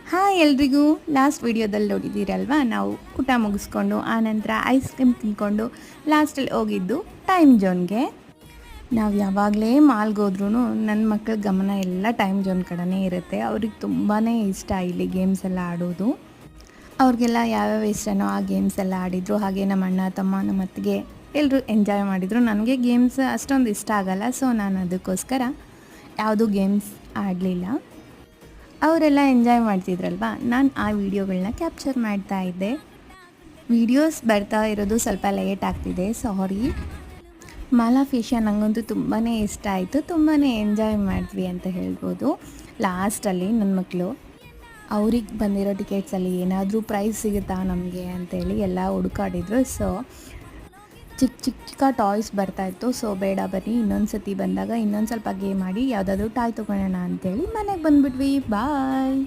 Hi ಎಲ್ರಿಗೂ. Last ವಿಡಿಯೋದಲ್ಲಿ ನೋಡಿದ್ದೀರಲ್ವಾ, ನಾವು ಊಟ ಮುಗಿಸ್ಕೊಂಡು ಆನಂತರ ಐಸ್ ಕ್ರೀಮ್ ತಿಂದ್ಕೊಂಡು ಲಾಸ್ಟಲ್ಲಿ ಹೋಗಿದ್ದು ಟೈಮ್ ಝೋನ್ಗೆ. ನಾವು ಯಾವಾಗಲೇ ಮಾಲ್ಗೆ ಹೋದ್ರೂ ನನ್ನ ಮಕ್ಕಳ ಗಮನ ಎಲ್ಲ ಟೈಮ್ ಝೋನ್ ಕಡೆನೇ ಇರುತ್ತೆ. ಅವ್ರಿಗೆ ತುಂಬಾ ಇಷ್ಟ ಇಲ್ಲಿ ಗೇಮ್ಸ್ ಎಲ್ಲ ಆಡೋದು. ಅವ್ರಿಗೆಲ್ಲ ಯಾವ್ಯಾವ ಇಷ್ಟನೋ ಆ ಗೇಮ್ಸ್ ಎಲ್ಲ ಆಡಿದರು. ಹಾಗೆ ನಮ್ಮ ಅಣ್ಣ ತಮ್ಮ ನಮ್ಮ ಅತ್ತಿಗೆ ಎಲ್ಲರೂ ಎಂಜಾಯ್ ಮಾಡಿದರು. ನನಗೆ ಗೇಮ್ಸ್ ಅಷ್ಟೊಂದು ಇಷ್ಟ ಆಗಲ್ಲ, ಸೊ ನಾನು ಅದಕ್ಕೋಸ್ಕರ ಯಾವುದೂ ಗೇಮ್ಸ್ ಆಡಲಿಲ್ಲ. ಅವರೆಲ್ಲ ಎಂಜಾಯ್ ಮಾಡ್ತಿದ್ರಲ್ವ, ನಾನು ಆ ವಿಡಿಯೋಗಳನ್ನ ಕ್ಯಾಪ್ಚರ್ ಮಾಡ್ತಾ ಇದ್ದೆ. ವೀಡಿಯೋಸ್ ಬರ್ತಾ ಇರೋದು ಸ್ವಲ್ಪ ಲೇಟ್ ಆಗ್ತಿದೆ, ಸಾರಿ. ಮಾಲಾಫೇಶಿಯಾ ನನಗಂತೂ ತುಂಬಾ ಇಷ್ಟ ಆಯಿತು, ತುಂಬಾ ಎಂಜಾಯ್ ಮಾಡಿದ್ವಿ ಅಂತ ಹೇಳ್ಬೋದು. ಲಾಸ್ಟಲ್ಲಿ ನನ್ನ ಮಕ್ಕಳು ಅವ್ರಿಗೆ ಬಂದಿರೋ ಟಿಕೆಟ್ಸಲ್ಲಿ ಏನಾದರೂ ಪ್ರೈಸ್ ಸಿಗುತ್ತಾ ನಮಗೆ ಅಂತೇಳಿ ಎಲ್ಲ ಹುಡುಕಾಡಿದ್ರು. ಸೊ ಚಿಕ್ಕ ಟಾಯ್ಸ್ ಬರ್ತಾಯಿತ್ತು. ಸೊ ಬೇಡ ಬನ್ನಿ, ಇನ್ನೊಂದು ಸತಿ ಬಂದಾಗ ಇನ್ನೊಂದು ಸ್ವಲ್ಪ ಗೇಮ್ ಆಡಿ ಯಾವುದಾದ್ರೂ ಟಾಯ್ ತೊಗೊಳ್ಳೋಣ ಅಂತೇಳಿ ಮನೆಗೆ ಬಂದುಬಿಟ್ವಿ. ಬಾಯ್.